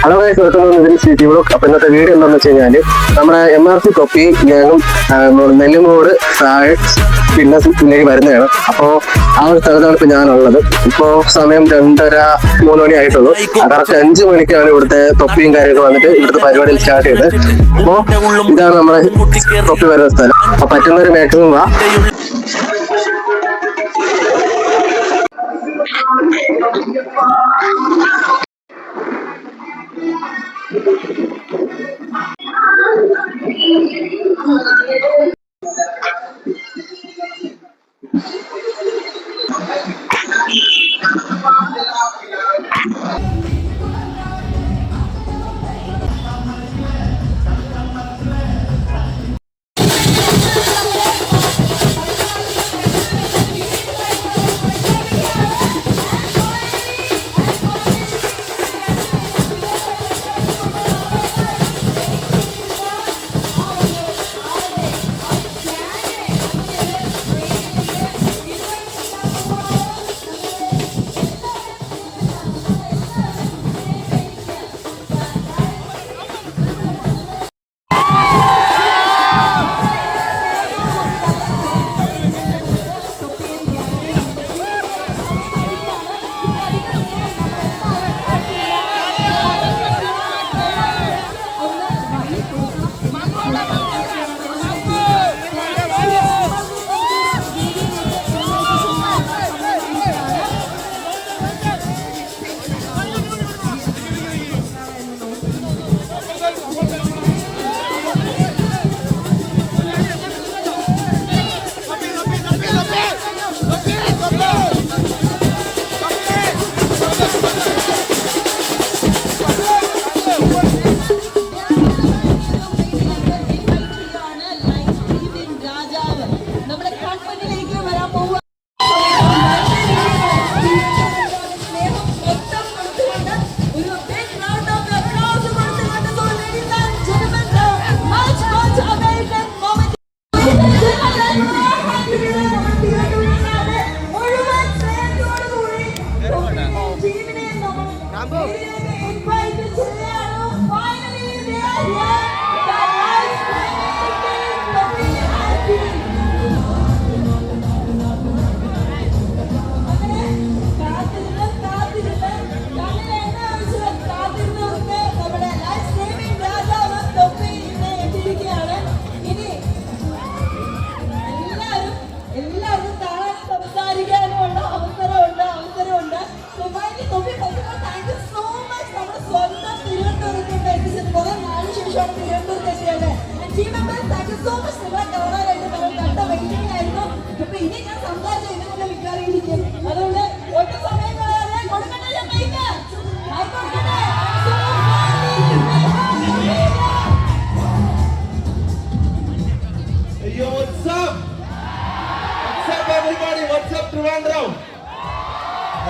Hello guys, ഇതിൽ city block. അപ്പോൾ ഇന്നത്തെ വീഡിയോ എന്താണെന്ന് വെച്ച് കഴിഞ്ഞാൽ നമ്മുടെ MRC തൊപ്പി ഞങ്ങൾ നെല്ലിമൂട് ഫിറ്റ്നസിലേക്ക് വരുന്നതാണ്. അപ്പോൾ ആ ഒരു സ്ഥലത്താണ് ഇപ്പോൾ ഞാനുള്ളത്. ഇപ്പോൾ സമയം 2:30-3 മണി ആയിട്ടുള്ളൂ. കറക്റ്റ് 5 മണിക്കാണ് ഇവിടുത്തെ തൊപ്പിയും കാര്യമൊക്കെ വന്നിട്ട് ഇവിടുത്തെ പരിപാടിയിൽ സ്റ്റാർട്ട് ചെയ്തത്. അപ്പോൾ ഇതാണ് നമ്മുടെ തൊപ്പി വരുന്ന സ്ഥലം. അപ്പോൾ പറ്റുന്നൊരു മാക്സിമം വാ.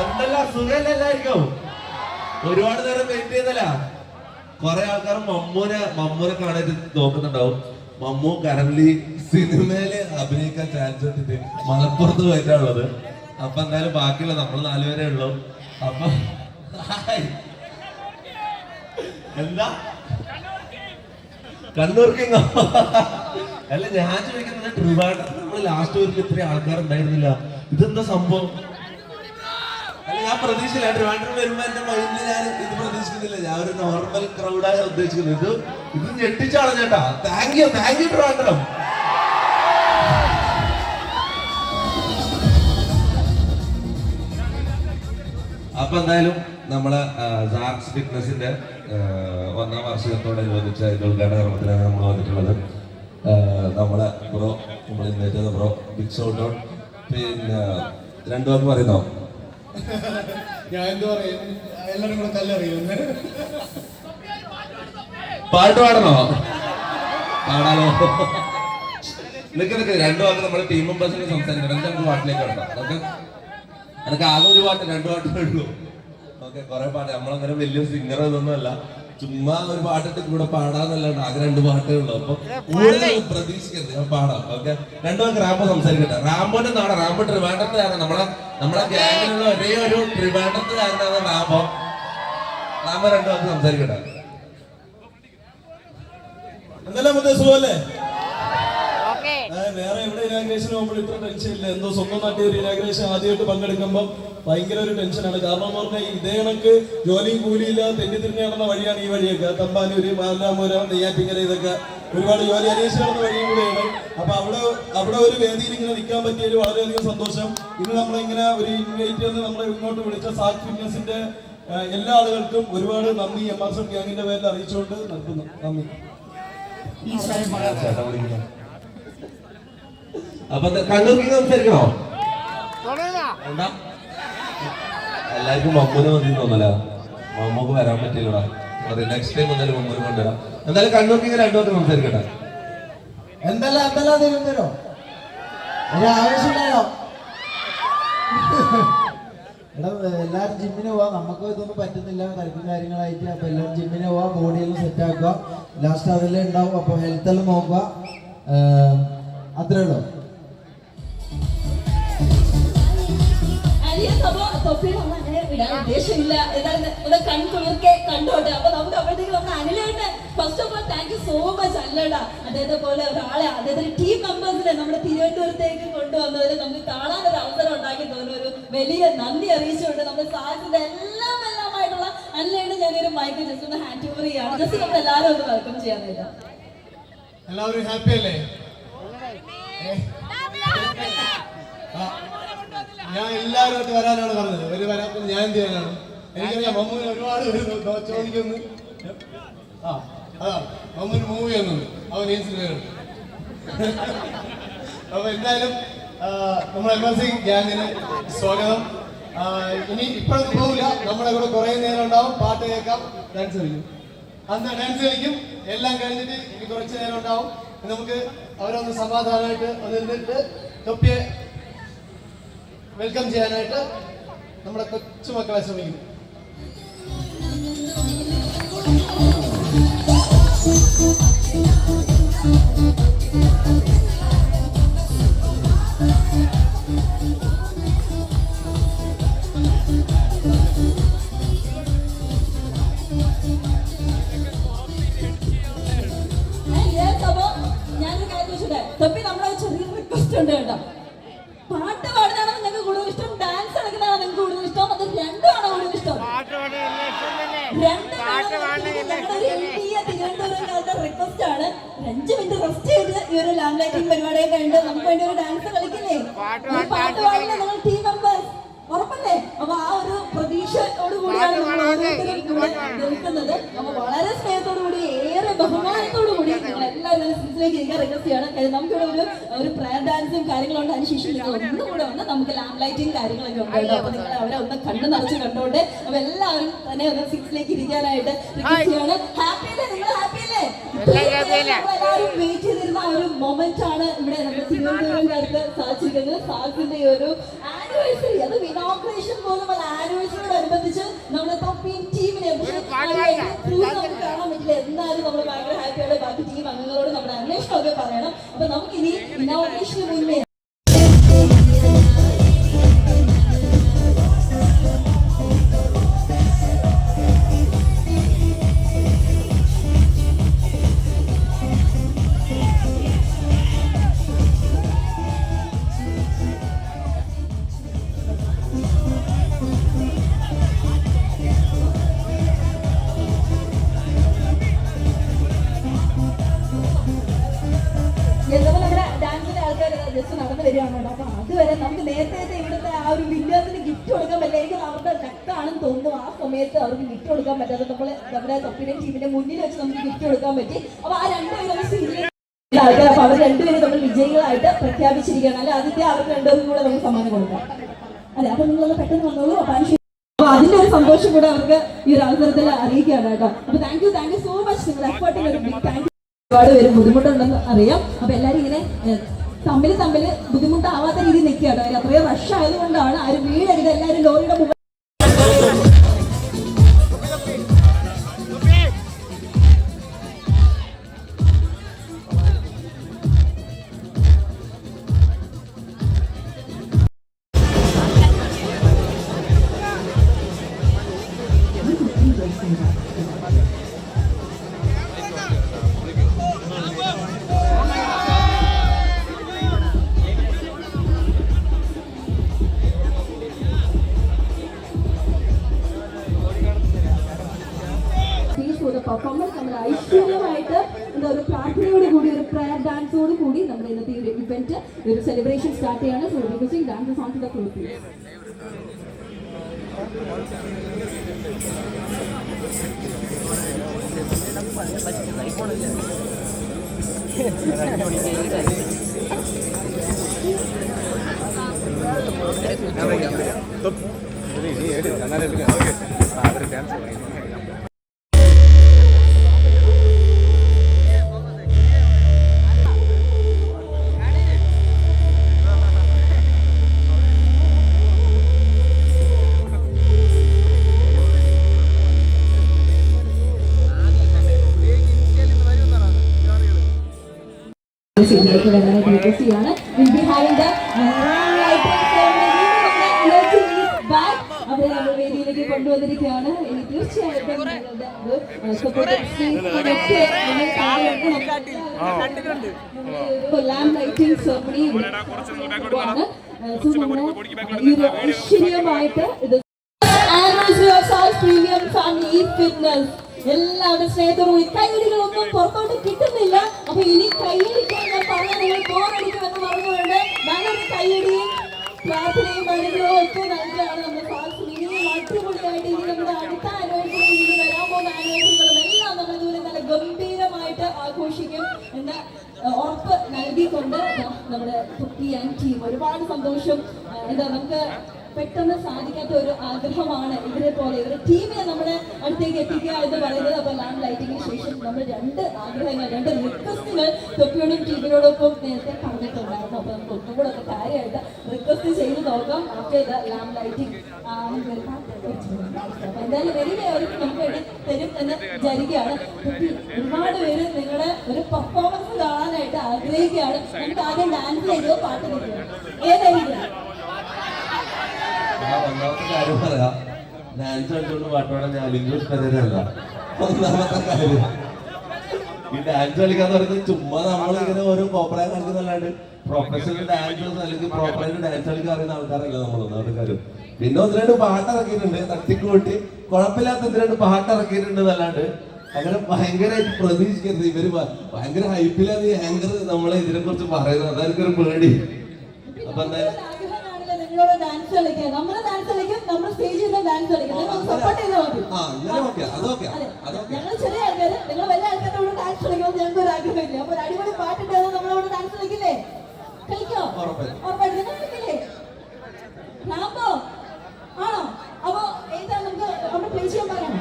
എന്തെല്ലാം സുഖല്ലായിരിക്കും. ഒരുപാട് നേരം വെയിറ്റ് ചെയ്തല്ല. കുറെ ആൾക്കാർ മമ്മൂനെ കാണാൻ നോക്കുന്നുണ്ടാവും. മമ്മൂ കറന്റ് സിനിമയില് അഭിനയിക്കാൻ ചാൻസ് കിട്ടിട്ട് മലപ്പുറത്ത് പോയിട്ടാണുള്ളത്. അപ്പൊ എന്തായാലും ബാക്കിയുള്ള നമ്മൾ 4 പേരേ ഉള്ളൂ. അപ്പൊ എന്താ കണ്ണൂർക്കിങ്ങോ? അല്ല, ഞാൻ ചോദിക്കുന്നത് ട്രിവാൻഡ്രത്ത് നമ്മൾ ലാസ്റ്റ് വീക്കിൽ ഇത്രയും ആൾക്കാരുണ്ടായിരുന്നില്ല. ഇതെന്താ സംഭവം? അല്ല, ഞാൻ പ്രതീക്ഷിച്ചില്ല. ട്രിവാൻഡ്രം വരുമ്പോ എന്റെ മൈൻഡിൽ ഞാൻ ഇത് പ്രതീക്ഷിക്കുന്നില്ല. ഞാൻ ഒരു നോർമൽ ക്രൗഡായ ഉദ്ദേശിക്കുന്നത്. ഇത് ഞെട്ടിച്ചാണ് ചേട്ടാ. Thank you Trivandrum. അപ്പൊ എന്തായാലും നമ്മളെ സാർക്സ് ഫിറ്റ്നസിന്റെ 1ാം വാർഷികത്തോടനുബന്ധിച്ച ഇതിന്റെ ഉദ്ഘാടന കർമ്മത്തിലാണ് നമ്മൾ വന്നിട്ടുള്ളത്. നമ്മളെ ബ്രോ, നമ്മൾ ഇൻവൈറ്റ് ചെയ്ത ബ്രോ, ബിഗ് ഷൗട്ട് ഔട്ട്. പിന്നെ 2 വാക്ക് പറയുന്നോ? ഞാൻ എന്താ പറയാ, എല്ലാരും കൂടെ കല്ലറിയുന്നു. പാട്ട് പാടണോ? പാടാലോ. നിനക്ക് 2 വാക്ക് നമ്മുടെ ടീം മെമ്പേഴ്സിനെ സംസാരിക്കണം. നമുക്ക് പാട്ടിലേക്ക് കടക്കാം. എനിക്ക് ആകെ ഒരു പാട്ട്, 2 പാട്ടേ ഉള്ളൂ. ഓക്കെ, കുറെ പാട്ട്. നമ്മളങ്ങനെ വലിയ സിംഗർ ഇതൊന്നും അല്ല. ചുമ്മാ ഒരു പാട്ടിട്ട് കൂടെ പാടാന്നല്ലാണ്ട് ആകെ 2 പാട്ടേ ഉള്ളൂ. അപ്പൊ കൂടുതൽ പ്രതീക്ഷിക്കരുത്, ഞാൻ പാടാം. ഓക്കെ, 2 വാക്ക് റാംബോ സംസാരിക്കട്ടെ. റാംബോന്റെ നാടാ. റാംബോ ട്രിവാൻഡ്രത്തുകാരനാണ്. നമ്മളെ ഗ്യാങ്ങിലുള്ള ഒരേ ഒരു ട്രിവാൻഡ്രത്തുകാരനാണ് റാംബോ. നാമ രണ്ടു വാക്ക് സംസാരിക്കട്ടെ. എന്തെല്ലാം മറ്റേ സുഖമല്ലേ? വേറെ എവിടെ ഇനാഗ്രേഷൻ പോകുമ്പോൾ ഇത്ര ടെൻഷൻ ഇല്ല. എന്തോ സ്വന്തം നാട്ടിൽ ഒരു ഇനാഗ്രേഷൻ ആദ്യമായിട്ട് പങ്കെടുക്കുമ്പോൾ ഭയങ്കര ഒരു ടെൻഷനാണ്. കാരണം എന്ന് പറഞ്ഞാൽ ഇതേ കണക്ക് ജോലിയും കൂലിയില്ല തെന്നിത്തിരിഞ്ഞ് നടന്ന വഴിയാണ് ഈ വഴിയൊക്കെ. തമ്പാനൂര്, മാലാമൂര, നെയ്യാറ്റിങ്കര ഇതൊക്കെ ഒരുപാട് ജോലി അന്വേഷിച്ച് നടന്ന വഴിയും കൂടെയാണ്. അപ്പൊ അവിടെ ഒരു വേദിയിൽ ഇങ്ങനെ നിൽക്കാൻ പറ്റിയതിൽ വളരെയധികം സന്തോഷം. ഇന്ന് നമ്മളിങ്ങനെ ഒരു ഇൻവൈറ്റ് എന്ന് നമ്മളെ ഇങ്ങോട്ട് വിളിച്ച സാക് ഫിറ്റ്നസിന്റെ എല്ലാ ആളുകൾക്കും ഒരുപാട് നന്ദി MRSM ഗ്യാങ്ങിന്റെ പേരിൽ അറിയിച്ചുകൊണ്ട് നിർത്തുന്നു. നന്ദി. അപ്പൊ കണ്ണൂർക്ക് സംസാരിക്കണോ? എല്ലാവർക്കും മമ്മൂനെ മതി തോന്നല. മമ്മൂക്ക് വരാൻ പറ്റില്ലടാ. അതെ, നെക്സ്റ്റ് ടൈം എന്തായാലും മമ്മൂനെ കൊണ്ടുവരാം. എന്തായാലും കണ്ണൂർക്ക് രണ്ടു പേർക്ക് സംസാരിക്കട്ടെ. എന്തെല്ലാം തിരുവനന്തപുരം ഒരു ആവശ്യമില്ലല്ലോ. എടാ എല്ലാവരും ജിമ്മിന് പോവാം. നമുക്ക് ഇതൊന്നും പറ്റുന്നില്ല, തിരക്കും കാര്യങ്ങളായിട്ട്. അപ്പൊ എല്ലാവരും ജിമ്മിന് പോവാം, ബോഡിയെല്ലാം സെറ്റ് ആക്കുക. ലാസ്റ്റ് അതെല്ലാം ഉണ്ടാവും. അപ്പൊ ഹെൽത്ത് എല്ലാം നോക്കുക. അത്രേ ഉള്ളൂ. ഉദ്ദേശമില്ല കൺകുളിർക്കെ കണ്ടോട്ടെ. അപ്പൊ നമുക്ക് അപ്പോഴത്തേക്ക് നമ്മുടെ അനിലേട്ട് first of all thank you so much. അല്ലടാ അദ്ദേഹത്തെ പോലെ ഒരാളെ അദ്ദേഹത്തിന്റെ ടീം മെമ്പേഴ്സിനെ നമ്മുടെ തിരുവനന്തപുരത്തേക്ക് കൊണ്ടുവന്നതിൽ നമുക്ക് കാണാൻ ഒരു അവസരം ഉണ്ടാക്കി തോന്നുന്ന ഒരു വലിയ നന്ദി അറിയിച്ചുകൊണ്ട് നമ്മുടെ സാധ്യത എല്ലാമായിട്ടുള്ള അനിലേട്ട് ഞാനൊരു മൈക്ക് ജസ്റ്റ് ഒന്ന് ഹാൻഡ് ഓവർ ചെയ്യാണ്. ജസ്റ്റ് നമ്മൾ എല്ലാവരും ഒന്ന് വെൽക്കം ചെയ്യാനില്ല. എല്ലാവരും ഹാപ്പി അല്ലേ? ഞാൻ എല്ലാവരുമായിട്ട് വരാനാണ് പറഞ്ഞത്. ഒരു വരാത്തത് ഞാൻ എന്ത് ചെയ്യാനാണ്? എനിക്കറിയാം മമ്മൂന് ഒരുപാട് ചോദിക്കുന്നു. അതാണ് മമ്മൂന് മൂവി ഒന്നുണ്ട്, അവൻ ഈ സിനിമയുണ്ട്. അപ്പൊ എന്തായാലും നമ്മുടെ MRSM ഗ്യാങ്ങിന് സ്വാഗതം. ഇനി ഇപ്പോഴൊന്നും പോകില്ല, നമ്മുടെ കൂടെ കുറെ നേരം ഉണ്ടാവും. പാട്ട് കേൾക്കാം, ഡാൻസ് കളിക്കും. അന്ന് ഡാൻസ് കളിക്കും. എല്ലാം കഴിഞ്ഞിട്ട് ഇനി കുറച്ച് നേരം ഉണ്ടാവും. നമുക്ക് അവരൊന്ന് സമാധാനമായിട്ട് വന്നിരുന്നിട്ട് തൊപ്പിയെ വെൽക്കം ചെയ്യാനായിട്ട് നമ്മുടെ കൊച്ചുമക്കളെ ശ്രമിക്കും. ഞാനൊരു കാര്യം ചോദിച്ചോട്ടെ, തൊപ്പി നമ്മളെ ചെറിയൊരു റിക്വസ്റ്റ് ഉണ്ട് കേട്ടോ. പാട്ട് പാടുന്നതാണോ നിങ്ങൾക്ക് കൂടുതൽ ഇഷ്ടം, ഡാൻസ് കളിക്കുന്നതാണോ നിങ്ങൾക്ക് കൂടുതൽ ഇഷ്ടം, അത് രണ്ടുമാണോ കൂടുതൽ ഇഷ്ടം? തിരുവനന്തപുരംകാരുടെ റിക്വസ്റ്റ് ആണ്. 5 മിനിറ്റ് റെസ്റ്റ് ചെയ്ത് ഈ ഒരു ലാംബ് ലൈറ്റിംഗ് പരിപാടിയെ കഴിഞ്ഞിട്ട് നമുക്ക് വേണ്ടി ഒരു ഡാൻസ് കളിക്കില്ലേ? ഒരു പാട്ട് പാടില്ലേ നിങ്ങൾ ടീം മെമ്പേഴ്സ്? ഉറപ്പല്ലേ? അപ്പൊ ആ ഒരു പ്രതീക്ഷയോട് കൂടിയാണ് നമ്മൾ ഓരോരുത്തരും ഇവിടെ നിൽക്കുന്നത്. അപ്പൊ വളരെ സ്നേഹത്തോടു കൂടി, ഏറെ ബഹുമാനത്തോടു കൂടി നിങ്ങൾ എല്ലാവരും സിറ്റിലേക്ക് ഇരിക്കാൻ റിക്വസ്റ്റ് ചെയ്യണം. കാര്യം നമുക്കിവിടെ ഒരു പ്രയർ ഡാൻസും കാര്യങ്ങളുണ്ട്. അതിനുശേഷം നിങ്ങൾ ഒന്നും കൂടെ വന്ന് നമുക്ക് ലാംബ് ലൈറ്റിംഗ് കാര്യങ്ങളൊക്കെ ഉണ്ട്. അപ്പൊ നിങ്ങൾ അവരെ ഒന്ന് കണ്ണു നിറച്ച് കണ്ടോണ്ട് അപ്പൊ എല്ലാവരും തന്നെ ഒന്ന് സിറ്റിലേക്ക് ഇരിക്കാനായിട്ട് റിക്വസ്റ്റ് ചെയ്യാണ്. ഹാപ്പി അല്ലേ? നിങ്ങൾ ഹാപ്പി അല്ലേ? എല്ലാവരും വെയിറ്റ് ചെയ്തിരുന്ന ആ ഒരു മൊമെന്റ് ആണ് ഇവിടെ നമ്മുടെ തിരുവനന്തപുരംകാർക്ക് സാധിച്ചിരിക്കുന്നത്. സാധിന്റെ ഒരു ആനിവേഴ്സറി, അത് ഇനോഗ്രേഷൻ പോലും അല്ല, ആനിവേഴ്സറിയോടനുബന്ധിച്ച് നമ്മുടെ ടീമിനെ നമുക്ക് കാണാൻ പറ്റില്ല. എന്നാലും നമ്മൾ ഭയങ്കര ഹാപ്പിയാണ്. ബാക്കി ടീം അംഗങ്ങളോട് നമ്മുടെ അന്വേഷണമൊക്കെ പറയണം. അപ്പൊ നമുക്കിനി ഇനോഗ്രേഷന് മുന്നേ ജസ്റ്റ് നടന്നു വരികയാണ്. അപ്പൊ അതുവരെ നമുക്ക് നേരത്തെ ഇവിടുത്തെ ആ ഒരു വില്ലേജിന് ഗിഫ്റ്റ് കൊടുക്കാൻ പറ്റില്ല. എനിക്ക് അവരുടെ കട്ടാണെന്ന് തോന്നുന്നു. ആ സമയത്ത് അവർക്ക് ഗിഫ്റ്റ് കൊടുക്കാൻ പറ്റാതെ നമ്മുടെ തൊപ്പിയുടെ ടീമിന്റെ മുന്നിൽ വെച്ച് നമുക്ക് ഗിഫ്റ്റ് കൊടുക്കാൻ പറ്റി. അപ്പൊ ആ രണ്ടുപേരും സീരിയൽ ആൾക്കാർ, അപ്പൊ അവർ രണ്ടുപേരും നമ്മൾ വിജയികളായിട്ട് പ്രഖ്യാപിച്ചിരിക്കുകയാണ്. അല്ലെ ആദ്യത്തെ അവർക്ക് രണ്ടുപേരും കൂടെ നമുക്ക് സമ്മാനം കൊടുക്കാം. അതെ, അപ്പൊ നിങ്ങളൊന്ന് പെട്ടെന്ന് വന്നോളൂ. അപ്പൊ അതിന്റെ ഒരു സന്തോഷം കൂടെ അവർക്ക് ഈ ഒരു അവസരത്തിൽ അറിയിക്കുകയാണ് കേട്ടോ. അപ്പൊ താങ്ക് യു സോ മച്ച്. നിങ്ങൾ എഫേർട്ടിന് ഒരു ബിഗ് താങ്ക് യു. ഒരുപാട് പേര് ബുദ്ധിമുട്ടുണ്ടെന്ന് അറിയാം. അപ്പൊ എല്ലാവരും ഇങ്ങനെ തമ്മിൽ ബുദ്ധിമുട്ടാവാത്ത രീതിയിൽ നിൽക്കുകയാണ്. അത്രയും റഷ് ആയതുകൊണ്ടാണ് ആരും വീഴരുത്. എല്ലാവരും ലോറിയുടെ മുകളിൽ പെർഫോമൻസ് നമ്മുടെ ഐശ്വര്യമായിട്ട് എന്താ ഒരു പ്രാർത്ഥനയോട് കൂടി ഒരു പ്രയർ ഡാൻസോട് കൂടി നമ്മുടെ ഇന്നത്തെ ഒരു ഇവന്റ് ഒരു സെലിബ്രേഷൻ സ്റ്റാർട്ട് ചെയ്യാണ്. So requesting dances on to the floor please. We'll be having the back. അവരെ നമ്മൾ വേദിയിലേക്ക് കൊണ്ടുവന്നിരിക്കുകയാണ്. എനിക്ക് തീർച്ചയായിട്ടും ലാമ്പ് ലൈറ്റിംഗ് സെറമണി ഐശ്വര്യമായിട്ട് ഇത് പ്രീമിയം ഫാമിലി ഫിറ്റ്നസ് എല്ലാവരുടെ സ്നേഹത്തോടുകൂടി കൈയടികളൊന്നും പുറത്തോട്ട് കിട്ടുന്നില്ല. അപ്പൊ ഇനി കൈയടിക്കാൻ ഞാൻ പറഞ്ഞാൽ നിങ്ങൾ ബോറടിക്കുമെന്ന് പറഞ്ഞുകൊണ്ട് നല്ലൊരു കൈയടിയും പ്രാർത്ഥനയും അനുഗ്രഹവും ഒക്കെ നൽകുകയാണ് നമ്മുടെ ഫാസ്റ്റ്. ഇനിയും അടിപൊളിയായിട്ട് ഇനി നമ്മുടെ അടുത്ത ആനിവേഴ്സറി ഇനി വരാൻ പോകുന്ന ആനിവേഴ്സറികളും എല്ലാം നമ്മൾ ഇതുവരെ നല്ല ഗംഭീരമായിട്ട് ആഘോഷിക്കും എന്ന ഉറപ്പ് നൽകിക്കൊണ്ട് നമ്മുടെ കുട്ടി ആൻഡ് ടീം ഒരുപാട് സന്തോഷം. എന്താ നമുക്ക് പെട്ടെന്ന് സാധിക്കാത്ത ഒരു ആഗ്രഹമാണ് ഇവരെ പോലെ ഇവരുടെ ടീമിനെ നമ്മുടെ അടുത്തേക്ക് എത്തിക്കുക എന്ന് പറയുന്നത്. അപ്പോൾ ലാമ്പ് ലൈറ്റിങ്ങിന് ശേഷം നമ്മൾ രണ്ട് ആഗ്രഹങ്ങൾ, രണ്ട് റിക്വസ്റ്റുകൾ തൊപ്പിയോടും ടീമിനോടൊപ്പം നേരത്തെ പറഞ്ഞിട്ടുണ്ടായിരുന്നു. അപ്പോൾ നമുക്ക് ഒന്നും കൂടെ ഒക്കെ കാര്യമായിട്ട് റിക്വസ്റ്റ് ചെയ്ത് നോക്കാം. ആഫ്റ്റർ ദ ലാമ്പ് ലൈറ്റിംഗ് അപ്പോൾ എന്തായാലും വലിയ അവർക്ക് നമുക്ക് വേണ്ടി തരും എന്ന് വിചാരിക്കുകയാണ്. ഒരുപാട് പേര് നിങ്ങളുടെ ഒരു പെർഫോമൻസ് കാണാനായിട്ട് ആഗ്രഹിക്കുകയാണ്. നമുക്ക് ആദ്യം ഡാൻസ് ചെയ്തോ പാട്ട് കേൾക്കുക, ഏതായിരിക്കും? ഒന്നാമത്തെ കാര്യം പറയാം, ഡാൻസ് കളിച്ചുകൊണ്ട് പാട്ടോടെ ഞാൻ ലിംഗ്വേജ് പെരല്ല. ഒന്നാമത്തെ കാര്യം ഈ ഡാൻസ് കളിക്കാന്ന് പറയുന്നത് ചുമ്മാ നമ്മളിങ്ങനെ ഓരോ കോപ്പറ കളിക്കുന്നല്ലാണ്ട് പ്രൊഫഷണൽ ഡാൻസേഴ്സ് അല്ലെങ്കിൽ പ്രോപ്പറായിട്ട് ഡാൻസ് കളിക്കാൻ അറിയുന്ന ആൾക്കാരല്ല നമ്മൾ. ഒന്നാമത്തെ കാര്യം. പിന്നെ ഒന്ന് രണ്ട് പാട്ട് ഇറക്കിയിട്ടുണ്ട്, തട്ടിക്കൂട്ടി കുഴപ്പമില്ലാത്ത ഒന്ന് രണ്ട് പാട്ട് ഇറക്കിയിട്ടുണ്ട് എന്നല്ലാണ്ട് അങ്ങനെ ഭയങ്കരമായിട്ട് പ്രതീക്ഷിക്കരുത്. ഇവര് ഭയങ്കര ഹൈപ്പിലാണ് ഈ ആങ്കർ നമ്മളെ ഇതിനെ കുറിച്ച് പറയുന്നത്. അതെനിക്കൊരു പേടി. അപ്പൊ എന്തായാലും ഡാൻസ് കളിക്കാം, നമ്മള് ഡാൻസ് കളിക്കും, നമ്മൾ സ്റ്റേജിൽ ഡാൻസ് കളിക്കും. സപ്പോർട്ട് ചെയ്താൽ മതി. ഞങ്ങൾ ചെറിയ ആൾക്കാര്, നിങ്ങൾ വലിയ ആൾക്കാരോട് ഡാൻസ് കളിക്കുമ്പോൾ ഞങ്ങൾക്ക് ഒരു ആഗ്രഹമില്ല. അപ്പൊ ഒരു അടിപൊളി പാട്ടിട്ട് നമ്മളോട് ഡാൻസ് കളിക്കില്ലേ? കളിക്കോ? ഉറപ്പായിട്ട് നിങ്ങൾ കളിക്കില്ലേ? റാമ്പോ ആണോ? അപ്പൊ ഏതാ നമുക്ക് അവിടെ പ്ലേ ചെയ്യാൻ പറയാം.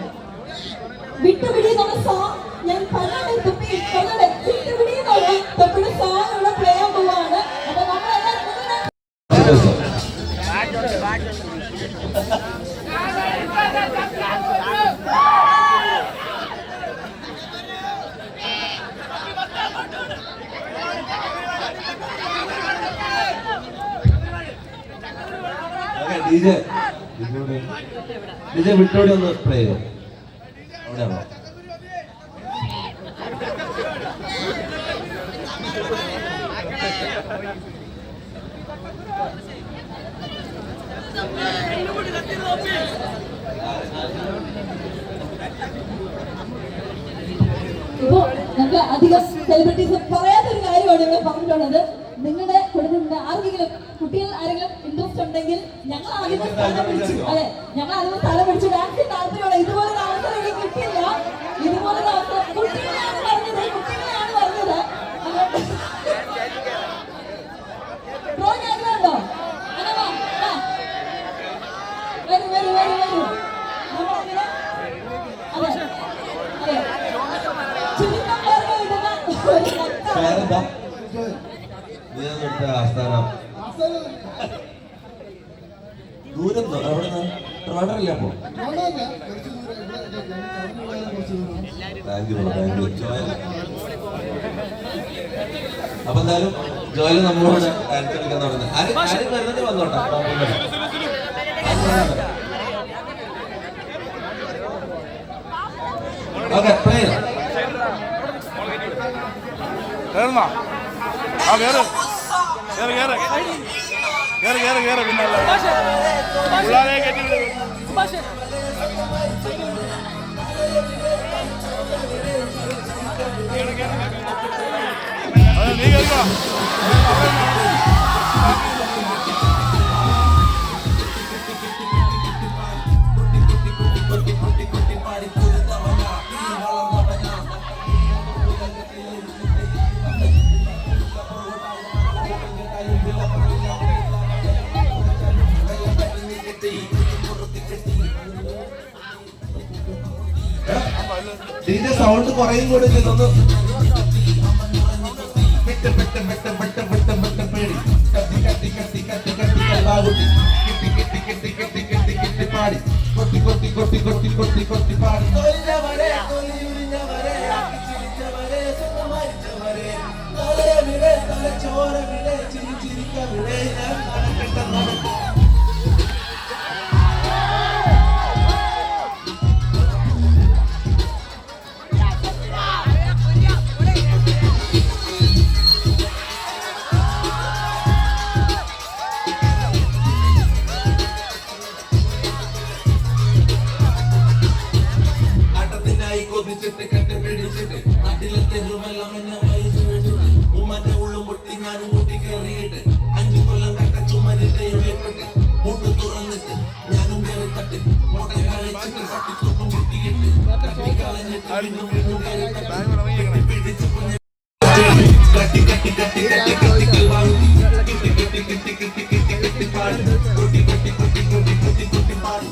വിട്ടുപിടി എന്നുള്ള സോങ് ഞാൻ പറഞ്ഞോട്ടെ, തൊപ്പി പറഞ്ഞോട്ടെ, വിട്ടുപിടി എന്നുള്ള തൊപ്പിയുടെ സോങ് ഇവിടെ പ്ലേ ചെയ്യാൻ പോവാണ്. അപ്പൊ നമ്മളെല്ലാം ഡിജെ വിട്ടോടി ഒന്ന് പ്ലേ ചെയ്തോ. അവിടെയാണോ? ഇപ്പോ നമുക്ക് അധികം സെലിബ്രിറ്റീസ് പറയാത്തൊരു കാര്യമാണ് ഇവിടെ പറഞ്ഞിട്ടുള്ളത്. നിങ്ങളുടെ കുടുംബത്തിന്റെ ആർക്കെങ്കിലും കുട്ടികൾ ആരെങ്കിലും ഇൻട്രസ്റ്റ് ഉണ്ടെങ്കിൽ ഞങ്ങൾ ആദ്യം സ്ഥലം പിടിച്ചു. അതെ, ഞങ്ങൾ ആദ്യം സ്ഥലം പിടിച്ചു. ഡാൻസിന് താല്പര്യമുള്ള ഇതുപോലൊരു അവസരം എനിക്ക് കിട്ടില്ല. ഇതുപോലൊരു അവസരം കുട്ടികളെയാണ് പറഞ്ഞത്, കുട്ടികളെയാണ് പറഞ്ഞത്. ബ്രോ ഞങ്ങളുണ്ടോ? വരൂ വരൂ വരൂ വരൂ. നമ്മളങ്ങനെ അതെ അതെ ചുരുക്കം പേർക്ക് കിട്ടുന്ന ആസ്ഥാനം ദൂരം അവിടെ ട്രിവാൻഡ്രല്ലേ? അപ്പോ അപ്പൊ എന്തായാലും ജോലി നമ്മളോട് ഡാൻസ് കളിക്കാൻ തുടങ്ങുന്നത്. ആരും വരുന്നത് വന്നോട്ടെ. ഓക്കെ പ്ലേ ചെയ്തോ. കേറുന്നോ? ആ കേറ് കേറ് കേറ് കേറ് കേറ് കേറ് പിന്നെ പിള്ളേരെ കയറ്റി നീ കേൾക്കോ? ഇതിന്റെ സൗണ്ട് കുറയും കൂടെ ചെയ്തൊന്ന് പേടി കത്തി കത്തി കത്തി കത്തി കത്തി കല്ലാകുട്ടി കിട്ടി കിട്ടി കിട്ടി കിട്ടി കിട്ടി കിട്ടി പാടി കൊട്ടി കൊട്ടി കൊട്ടി കൊട്ടി കൊട്ടി കൊട്ടി പാടി കൊതിച്ചിട്ട് കെട്ടി പിടിച്ചിട്ട് നാട്ടിലെ തെരുവെല്ലാം എന്നെ വഹിച്ചിട്ട് ഉമ്മന്റെ ഉള്ളും പൊട്ടി ഞാൻ കൂട്ടി കയറിയിട്ട് 5 കൊല്ലം കട്ട ചുമരിന്റെ ഉള്ളിപ്പെട്ട് മൂട്ട് തുറന്നിട്ട് ഞാനും കയറി തട്ടി മുട്ട കഴിച്ചിട്ട് തട്ടിത്തുപ്പം കിട്ടിയിട്ട് തട്ടിക്കളഞ്ഞിട്ട് വീണ്ടും വീണ്ടും കയറി തട്ടി പിടിച്ച് കട്ടി കട്ടി കട്ടി കട്ടി കട്ടി വാങ്ങി കിട്ടി കിട്ടി കിട്ടി കിട്ടി കിട്ടി കിട്ടി പാടി കൊട്ടി കൊട്ടി കൊട്ടി കൊട്ടി കൊട്ടി കൊട്ടി പാടി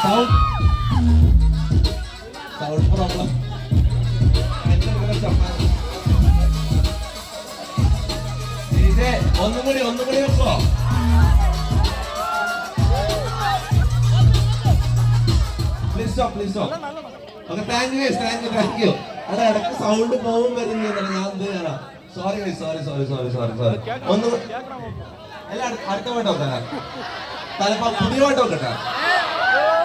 സൗണ്ട് പ്രോബ്ലം ഒന്നുകൂടി വെക്കോ please stop okay thank you അവിടെ ഇടയ്ക്ക് സൗണ്ട് പോകും വരുന്നില്ല ഞാൻ എന്ത് ചെയ്യാനാ സോറി ഒന്ന് അല്ല അടുത്ത പാട്ട് നോക്കാം തലപ്പ പുതിയ പാട്ട് നോക്കട്ടെ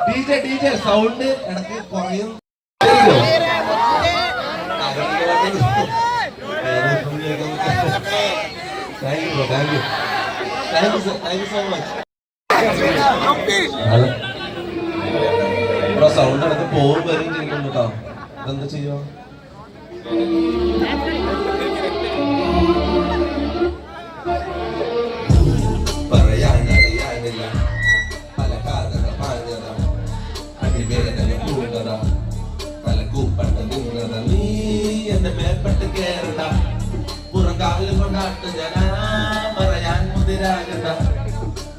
DJ സൗണ്ട് ഇടയ്ക്ക് കുറയും thank you so much sound ഇടയ്ക്ക് പോകും വരും ചെയ്യുന്നുണ്ട് കേട്ടോ ഇതെന്താ ചെയ്യോ പറയാനറിയാനില്ല പല കാതക പാഞ്ഞത അടിവേദന കൂടത തലക്കൂപ്പട്ട നിന്നത നീ എന്റെ മേൽപ്പെട്ട് കേറണ്ട പുറംകാലം കൊണ്ടാട്ട് ജനാ പറയാൻ മുതിരാകണ്ട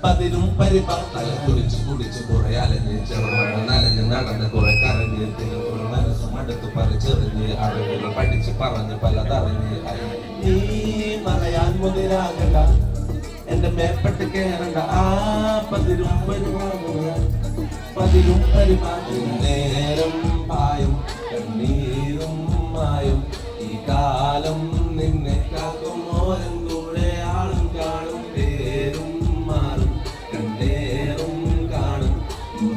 പതിരും പരിപാല കുടിച്ചു കുറയാലഞ്ഞ് ചെറുമണ നനഞ്ഞ് നടന്ന് കുറെ കരഞ്ഞ് തിരുക്കുറ മനസ്സും അടുത്ത് പറിച്ചെറിഞ്ഞ് അറിവുകൾ പഠിച്ച് പറഞ്ഞ് പലതറിഞ്ഞ് നീ പറയാൻ മുതിരാകണ്ട എന്റെ മേപ്പെട്ട് കേറണ്ട ആ പതിരും പരിപാടി നേരം പായും കണ്ണീരും മായും ഈ കാലം നിന്നെ കാക്കും ഓരം കൂടെ ആളും കാണും പേരും മാറും കണ്ടേറും കാണും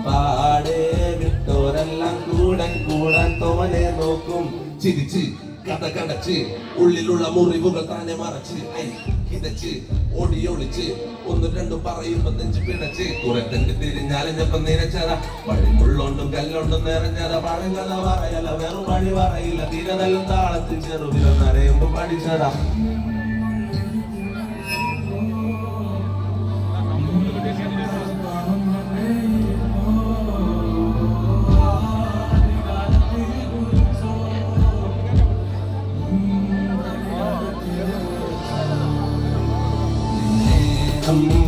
പാടെ വിട്ടോരെല്ലാം കൂടാൻ തോനെ നോക്കും ചിരിച്ച് കഥ കടച്ച് ഉള്ളിലുള്ള മുറിവുകൾ താനെ മറച്ച് കിതച്ച് ഓടിയൊളിച്ച് 1 2 പറയുമ്പോ നെഞ്ച് പിടച്ച് കുറെ തന്നെ തിരിഞ്ഞാലിഞ്ഞപ്പം നിരച്ചത വഴിമുള്ളോണ്ടും കല്ലോണ്ടും നിറഞ്ഞത പഴങ്കഥ പറയല വെറും വഴി പറയില്ല തിരതല്ലും താളത്തിൽ ചെറുവില നരയുമ്പോ പഠിച്ചതാ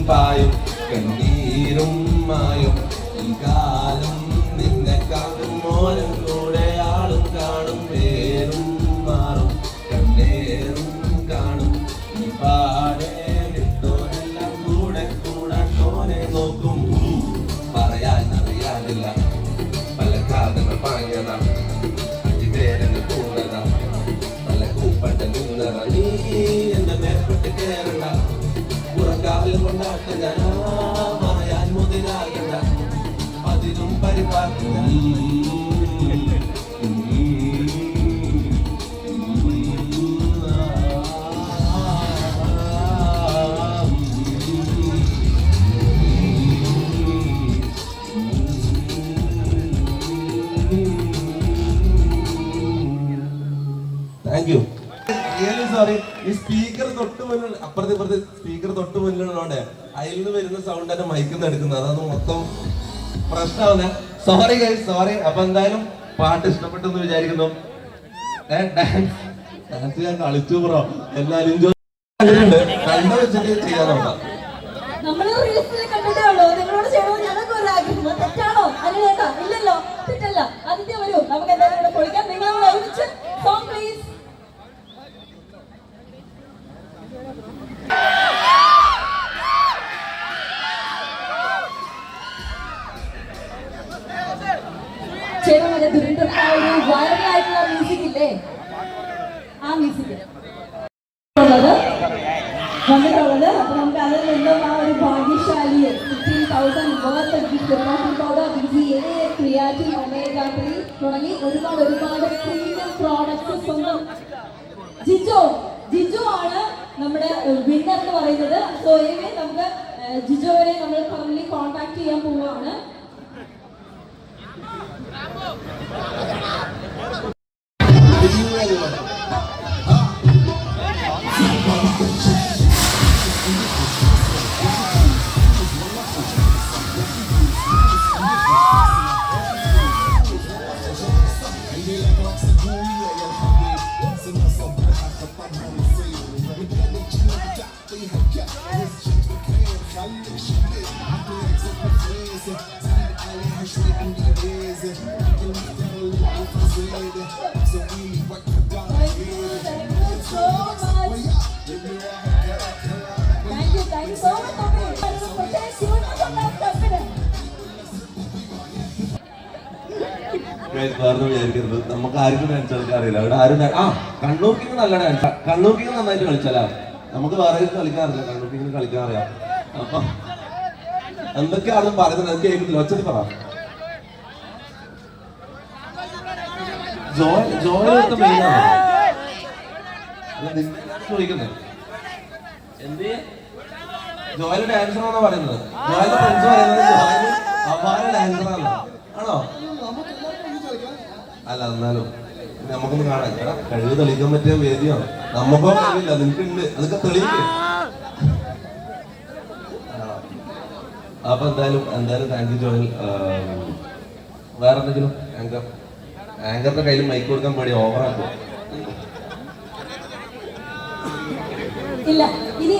പായും കണ്ണീരും മായും ഈ കാലം നിന്നെ കാണും മോനും കൂടെ ആളും കാണും പേരും മാറും കണ്ണേറും കാണും ഈ പാടെ വിട്ടോരെല്ലാം കൂടാൻ തോനെ നോക്കും പറയാനറിയാനില്ല പല കാതങ്ങൾ പാഞ്ഞതാ അടിവേദന കൂടതാ പറയാൻ മുതിരാകണ്ട അതിനും പരിപാടില്ല. Thank you. Really sorry. ഈ സ്പീക്കർ തൊട്ട് മുന്നിൽ അപ്പുറത്തെ ഇപ്പുറത്തെ സ്പീക്കർ തൊട്ട് മുന്നിലുള്ളതുകൊണ്ട് അതിൽ നിന്ന് വരുന്ന സൗണ്ട് എന്നെ മൈക്കിൽ നിന്ന് എടുക്കുന്നത്, അതാണ് മൊത്തം പ്രശ്നമാവുന്നെ. Sorry guys, sorry. അപ്പൊ എന്തായാലും പാട്ട് ഇഷ്ടപ്പെട്ടെന്ന് വിചാരിക്കുന്നു. ഡാൻസ് ഞാൻ കളിച്ചു ബ്രോ, എല്ലാരും കണ്ടു വെച്ചിട്ട് ചെയ്യാൻ നോക്കാം. നമ്മള് റീൽസിൽ കണ്ടിട്ടേ ഉള്ളൂ. നിങ്ങളോട് ചെയ്യണമെന്ന് ഞങ്ങൾക്ക് ഒരു ആഗ്രഹം. തെറ്റാണോ? അല്ലേട്ടാ? ഇല്ലല്ലോ, തെറ്റല്ല. അതിന്റെ വരൂ, നമുക്ക് എന്തായാലും ഇവിടെ പൊളിക്കാം. നിങ്ങൾ ഒരുമിച്ച് സോങ് പ്ലീസ്. ചേട്ടൻ ദുരന്തത്തിൽ ഒരു വൈറലായിട്ടുള്ള മ്യൂസിക് ഇല്ലേ, ആ മ്യൂസിക് വന്നിട്ടുള്ളത്. അപ്പൊ നമുക്ക് അതിൽ നിന്നും ആ ഒരു ഭാഗ്യശാലിയെ 15,000 വർത്ത് ക്രിയാറ്റിൻ ഒമേഗ 3 തുടങ്ങി ഒരുപാട് പ്രീമിയം പ്രോഡക്ട്സ് സ്വന്തം ജിജോ ആണ് നമ്മുടെ വിന്നർ എന്ന് പറയുന്നത്. സോ എനിവേ നമുക്ക് ജിജോയെ നമ്മൾ കറന്റ് കോൺടാക്ട് ചെയ്യാൻ പോവുകയാണ്. വേറെ വിചാരിക്കരുത്, നമുക്ക് ആർക്കും ഡാൻസ് കളിക്കാൻ അറിയില്ല. അവിടെ ആരും കണ്ണൂർ കിങ് നല്ല ഡാൻസ്, കണ്ണൂർ കിങ് നന്നായിട്ട് കളിച്ചാലാ. നമുക്ക് വേറെ കളിക്കാൻ അറിയില്ല, കണ്ണൂർ കിങ്ങിന് കളിക്കാൻ അറിയാം. അപ്പൊ എന്തൊക്കെയാണ് പറയുന്നത് എനിക്ക് കേൾക്കുന്നില്ല, ഒച്ചത്തിൽ പറ. ജോലി മെയിനാണ് ചോദിക്കുന്നത്. എന്ത് ജോയില് ഡാൻസറാണോ പറയുന്നത്? ജോയിലെ ഫ്രണ്ട്സ് പറയുന്നത് ജോയില് അപാര ഡാൻസറാണോ? ആണോ? അല്ല, എന്നാലും നമുക്കൊന്ന് കാണാം. ചേട്ടാ കഴിവ് തെളിയിക്കാൻ പറ്റിയ വേദിയാണ്. നമുക്കോ കഴിവില്ല, നിനക്കുണ്ട്, അതൊക്കെ തെളിയിക്കും. അപ്പൊ എന്തായാലും താങ്ക് യു ജോയൽ. വേറെ എന്തെങ്കിലും ആങ്കറിന്റെ കയ്യിൽ മൈക്ക് കൊടുക്കാൻ പേടി ഓവറാക്കും. ഇല്ല, ഇനി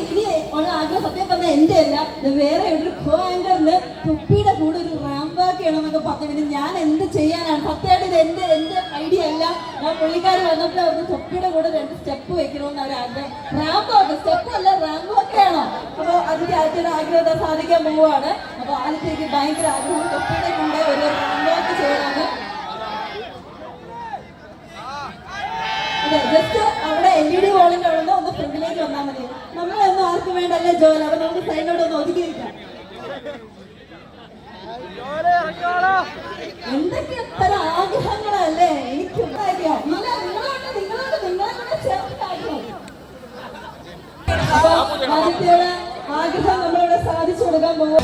ഉള്ള ആഗ്രഹം സത്യം പറഞ്ഞാൽ എന്റെ അല്ല, വേറെ ഒരു കോ ആങ്കറിന് തൊപ്പിയുടെ കൂടെ ഒരു റാമ്പ് വാക്ക് ചെയ്യണമെന്നൊക്കെ പറഞ്ഞു. പിന്നെ ഞാൻ എന്ത് ചെയ്യാനാണ്? സത്യമായിട്ട് ഇത് എന്റെ ഐഡിയ അല്ല. ഞാൻ പുള്ളിക്കാർ വന്നപ്പോൾ അവർക്ക് തൊപ്പിയുടെ കൂടെ 2 സ്റ്റെപ്പ് വെക്കണമെന്ന് അവർ ആഗ്രഹം. റാമ്പ് വാക്ക്, സ്റ്റെപ്പ് അല്ല റാമ്പ് വാക്കാണോ? അപ്പൊ അതിന്റെ ആദ്യത്തെ ആഗ്രഹം സാധിക്കാൻ പോവുകയാണ്. അപ്പൊ ആദ്യത്തേക്ക് ഭയങ്കര ആഗ്രഹം തൊപ്പിയുടെ കൂടെ ഒരു റാമ്പ് വാക്ക് ചെയ്യണമെന്ന്. ജസ്റ്റ് അവിടെ LED വോളിന്റെ അവിടെ നിന്ന് ഒന്ന് ഫ്രണ്ടിലേക്ക് വന്നാൽ മതി. നമ്മളൊന്നും ആർക്കും വേണ്ടല്ലേ ജോലി, അപ്പൊ നമുക്ക് സൈഡിലോട്ട് ഒന്ന് ഒതുക്കിയിരിക്കാം. എന്തൊക്കെ എത്ര ആഗ്രഹങ്ങളല്ലേ എനിക്ക് ആദിത്യയുടെ ആഗ്രഹം നമ്മളിവിടെ സാധിച്ചു കൊടുക്കാൻ പോകും.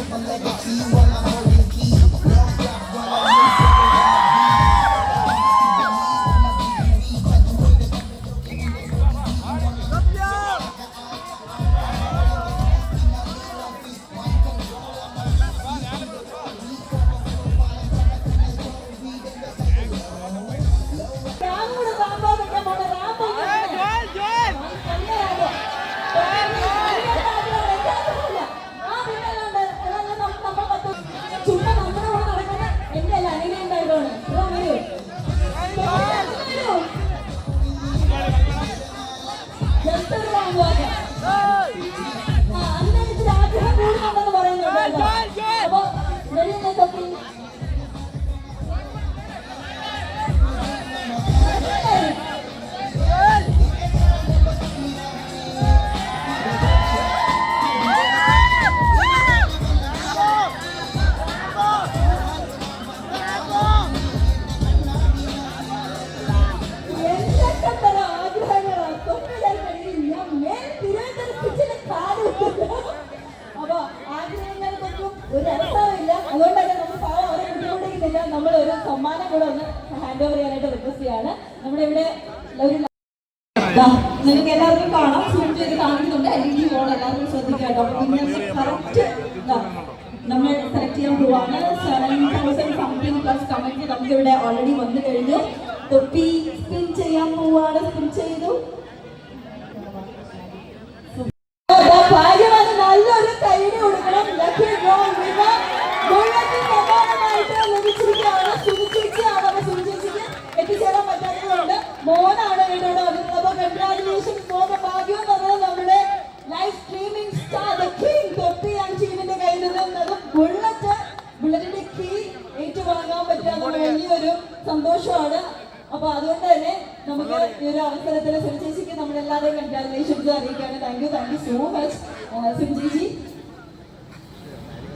ഹാൻഡ് ഓവർ ചെയ്യാനായിട്ട് റിക്വസ്റ്റ് ചെയ്യാണ്. നമ്മുടെ ഇവിടെ ഒരു നിങ്ങൾക്ക് എല്ലാവർക്കും കാണാം, സൂം ചെയ്ത് കാണിക്കുന്നുണ്ട്. LED ബോർഡ് എല്ലാവർക്കും ശ്രദ്ധിക്കാം കേട്ടോ. അപ്പൊ പിന്നെ കറക്റ്റ് നമ്മൾ സെലക്ട് ചെയ്യാൻ പോവാണ്. 7,000 സംതിങ് പ്ലസ് കമന്റ് നമുക്ക് ഇവിടെ ഓൾറെഡി വന്നു കഴിഞ്ഞു. തൊപ്പി സ്പിൻ ചെയ്യാൻ പോവാണ്. സ്പിൻ ചെയ്തു. ഭാഗ്യവാന് നല്ലൊരു കൈയ്യടി കൊടുക്കണം. സമ്മാനമായിട്ട് ലഭിച്ചിരിക്കുകയാണ്. സുനിച്ചേച്ചിയാണ്. അപ്പൊ സുനിച്ചേച്ചിക്ക് എത്തിച്ചേരാൻ പറ്റാത്തതുകൊണ്ട് മോനാണ് ഇവിടെ വന്നിട്ടുള്ളത്. അപ്പൊ കൺഗ്രാജുലേഷൻ മോന. ഭാഗ്യം എന്ന് പറഞ്ഞത് നമ്മുടെ live streaming star the king തൊപ്പി ആൻഡ് ടീമിന്റെ കയ്യിൽ നിന്നത് ബുള്ളറ്റിന്റെ കീ ഏറ്റുവാങ്ങാൻ പറ്റാത്ത വലിയൊരു സന്തോഷമാണ്. അപ്പൊ അതുകൊണ്ട് തന്നെ നമുക്ക് ഈ ഒരു അവസരത്തിൽ സുനിച്ചേച്ചിക്ക് നമ്മളെല്ലാവരെയും കൺഗ്രാജുലേഷൻസ് അറിയിക്കുകയാണ്. താങ്ക് യു സോ മച്ച് സുനിച്ചേച്ചി.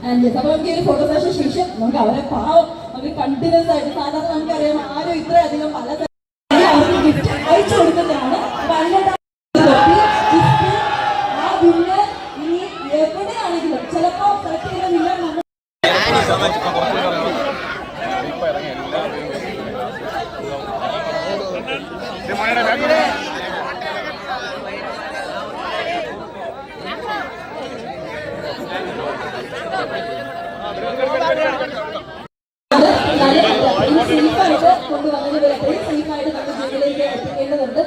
ആൻഡ് അപ്പൊ നമുക്ക് ഈ ഒരു ഫോട്ടോ സെഷൻ ശേഷം നമുക്ക് അവരെ പാവം നമുക്ക് കണ്ടിന്യൂസ് ആയിട്ട് സാധാരണ നമുക്കറിയാം ആരും ഇത്രയധികം പല അവർക്ക് ഗിഫ്റ്റ് അയച്ചു കൊടുക്കുന്നതാണ്. അപ്പൊ അതിന്റെ ആ വിന്നർ ഇനി എവിടെയാണെങ്കിലും ചിലപ്പോ സെലക്ട് ചെയ്ത വിന്നർ നമ്മൾ സേഫായിട്ട് കൊണ്ടുവന്നതിന് വരെ സേഫായിട്ട് നമ്മുടെ ജീവിതത്തിലേക്ക് എത്തിക്കേണ്ടതുണ്ട്.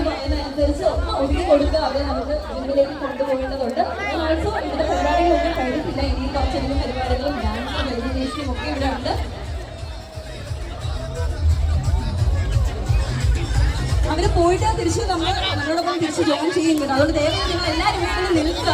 പറയുന്നതനുസരിച്ച് ഒതുക്കി കൊടുക്കുക, അവരെ നമുക്ക് മുന്നിലേക്ക് കൊണ്ടുപോകേണ്ടതുണ്ട്. ഓൾസോ ഇവിടെ പരിപാടികളൊന്നും കഴിഞ്ഞിട്ടില്ല. ഇനി കുറച്ചധികം പരിപാടികളും ഡാൻസും എലിമിനേഷനും ഒക്കെ ഇവിടെ ഉണ്ട്. അവര് പോയിട്ട് തിരിച്ച് നമ്മളോടൊപ്പം തിരിച്ച് ജോയിൻ ചെയ്യുന്നുണ്ട്. അതുകൊണ്ട് ദയവായി നിങ്ങൾ എല്ലാവരും ഇവിടെ നിൽക്കുക.